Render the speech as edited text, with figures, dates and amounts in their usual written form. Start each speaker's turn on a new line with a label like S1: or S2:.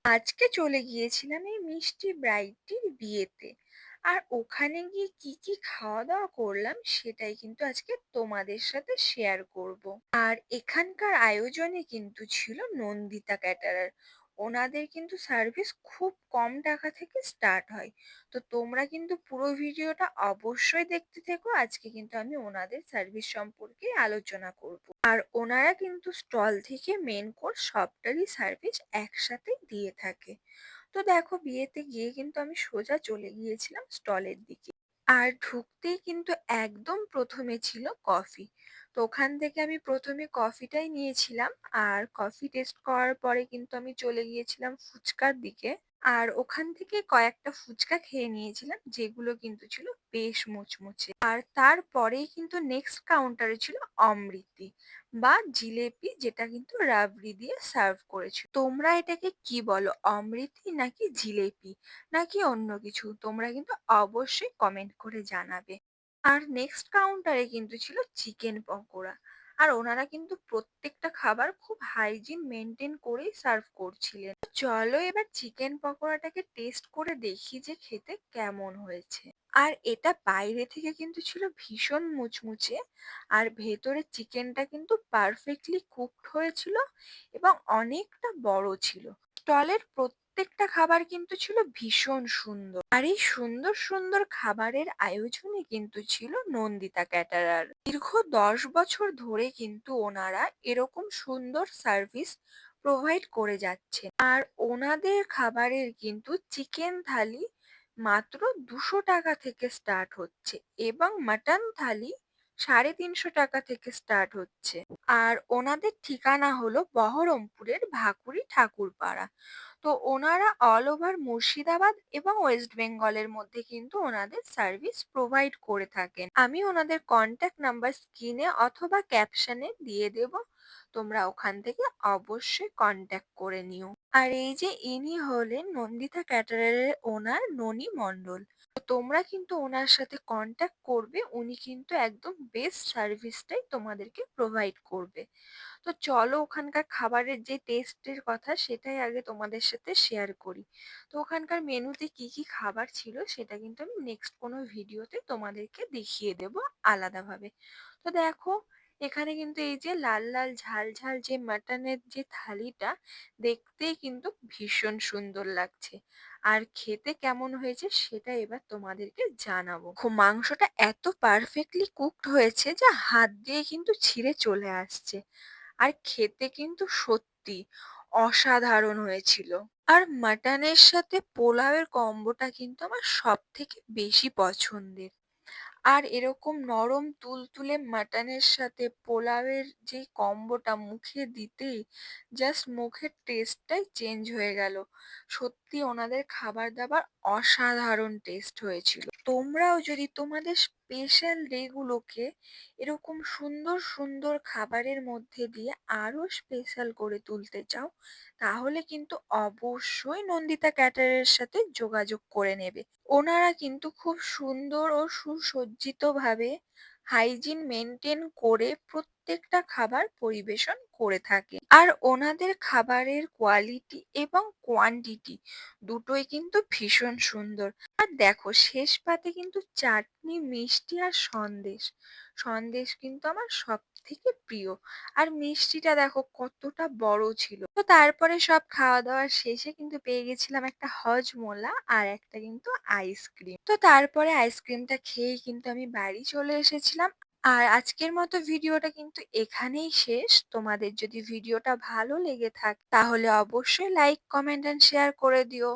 S1: আজকে চলে গিয়েছিলাম এই মিষ্টি ব্রাইডটির বিয়েতে। আর ওখানে গিয়ে কি কি খাওয়া দাওয়া করলাম সেটাই কিন্তু আজকে তোমাদের সাথে শেয়ার করব। আর এখানকার আয়োজনে কিন্তু ছিল নন্দিতা ক্যাটারার। ওনাদের কিন্তু সার্ভিস খুব কম টাকা থেকে স্টার্ট হয়। তো তোমরা কিন্তু পুরো ভিডিওটা অবশ্যই দেখতে থেকো। আজকে কিন্তু আমি ওনাদের সার্ভিস সম্পর্কে আলোচনা করব। আর ওনারা কিন্তু স্টল থেকে মেন কোর্স সবটারই সার্ভিস একসাথে দিয়ে থাকে। তো দেখো, বিয়েতে গিয়ে কিন্তু আমি সোজা চলে গিয়েছিলাম স্টলের দিকে। আর ঢুকতেই কিন্তু একদম প্রথমে ছিল কফি। তো ওখান থেকে আমি প্রথমে কফিটাই নিয়েছিলাম। আর কফি টেস্ট করার পরে কিন্তু আমি চলে গিয়েছিলাম ফুচকার দিকে। আর ওখান থেকে কয়েকটা ফুচকা খেয়ে নিয়েছিলাম, যেগুলো কিন্তু ছিল বেশ মুচমুচে। আর তারপরেই কিন্তু নেক্সট কাউন্টারে ছিল অমৃতি বা জিলেপি, যেটা কিন্তু রাবড়ি দিয়ে সার্ভ করেছিল। তোমরা এটাকে কি বলো, অমৃতি নাকি জিলেপি নাকি অন্য কিছু? তোমরা কিন্তু অবশ্যই কমেন্ট করে জানাবে। আর নেক্সট কাউন্টারে কিন্তু ছিল চিকেন পকোড়া। আর ওনারা কিন্তু প্রত্যেকটা খাবার খুব হাইজিন মেনটেন করেই সার্ভ করছিলেন। তো চলো এবার চিকেন পকোড়াটাকে টেস্ট করে দেখি যে খেতে কেমন হয়েছে। আর এটা বাইরে থেকে কিন্তু ছিল ভীষণ মুচমুচে। আর ভেতরে চিকেনটা কিন্তু পারফেক্টলি কুকড হয়েছিল এবং অনেকটা বড় ছিল। স্টলের প্রত্যেকটা খাবার কিন্তু ছিল ভীষণ সুন্দর। আর এই সুন্দর সুন্দর খাবারের আয়োজনে কিন্তু ছিল নন্দিতা ক্যাটারার। দীর্ঘ 10 বছর ধরে কিন্তু ওনারা এরকম সুন্দর সার্ভিস প্রোভাইড করে যাচ্ছে। আর ওনাদের খাবারের কিন্তু চিকেন থালি মাত্র 200 টাকা থেকে স্টার্ট হচ্ছে এবং মাটন থালি 350 টাকা থেকে স্টার্ট হচ্ছে। আর ওনাদের ঠিকানা হলো বহরমপুরের ভাকুড়ি ঠাকুরপাড়া। তো ওনারা অল ওভার মুর্শিদাবাদ এবং ওয়েস্ট বেঙ্গলের মধ্যে কিন্তু ওনাদের সার্ভিস প্রোভাইড করে থাকেন। আমি ওনাদের কন্ট্যাক্ট নাম্বার স্ক্রিনে অথবা ক্যাপশনে দিয়ে দেব, তোমরা ওখান থেকে অবশ্যই কন্ট্যাক্ট করে নিও। আর এই যে ইনি হলেন নন্দিতা ক্যাটারারের ওনার ননি মণ্ডল। তো তোমরা কিন্তু ওনার সাথে কন্ট্যাক্ট করবে, উনি কিন্তু একদম বেস্ট সার্ভিসটাই তোমাদেরকে প্রোভাইড করবে। তো চলো ওখানকার খাবারের যে টেস্টের কথা সেটাই আগে তোমাদের সাথে শেয়ার করি। তো ওখানকার মেনুতে কি কি খাবার ছিল সেটা কিন্তু আমি নেক্সট কোনো ভিডিওতে তোমাদেরকে দেখিয়ে দেব আলাদাভাবে। তো দেখো, এখানে কিন্তু এই যে লাল লাল ঝাল ঝাল যে মাটনের যে থালিটা, দেখতেই কিন্তু ভীষণ সুন্দর লাগছে। আর খেতে কেমন হয়েছে সেটা এবার তোমাদেরকে জানাবো। মাংসটা এত পারফেক্টলি কুকড হয়েছে যে হাত দিয়ে কিন্তু ছিঁড়ে চলে আসছে। আর খেতে কিন্তু সত্যি অসাধারণ হয়েছিল। আর মাটনের সাথে পোলাওয়ের কম্বোটা কিন্তু আমার সব থেকে বেশি পছন্দের। আর এরকম নরম তুলতুলে মাটনের সাথে পোলাওয়ের যে কম্বোটা মুখে দিতেই জাস্ট মুখের টেস্টটাই চেঞ্জ হয়ে গেল। সত্যি ওনাদের খাবার দাবার অসাধারণ টেস্ট হয়েছিল। তোমরাও যদি তোমাদের স্পেশাল ডেগুলোকে এরকম সুন্দর সুন্দর খাবারের মধ্যে দিয়ে আরো স্পেশাল করে তুলতে চাও, তাহলে কিন্তু অবশ্যই নন্দিতা ক্যাটারের সাথে যোগাযোগ করে নেবে। ওনারা কিন্তু খুব সুন্দর ও সুসজ্জিতভাবে হাইজিন মেনটেন করে প্রত্যেকটা খাবার পরিবেশন করে থাকে। আর ওনাদের খাবারের কোয়ালিটি এবং কোয়ান্টিটি দুটোই কিন্তু ভীষণ সুন্দর। আর দেখো, শেষ পাতে কিন্তু চাটনি, মিষ্টি আর সন্দেশ। সন্দেশ কিন্তু আমার সব থেকে প্রিয়। আর মিষ্টিটা দেখো কতটা বড় ছিল। তো তারপরে সব খাওয়া দাওয়া শেষে কিন্তু পেয়ে গেছিলাম একটা হজমোলা আর একটা কিন্তু আইসক্রিম। তো তারপরে আইসক্রিমটা খেয়েই কিন্তু আমি বাড়ি চলে এসেছিলাম। আর আজকের মতো ভিডিওটা কিন্তু এখানেই শেষ। তোমাদের যদি ভিডিওটা ভালো লেগে থাকে তাহলে অবশ্যই লাইক, কমেন্ট এন্ড শেয়ার করে দিও।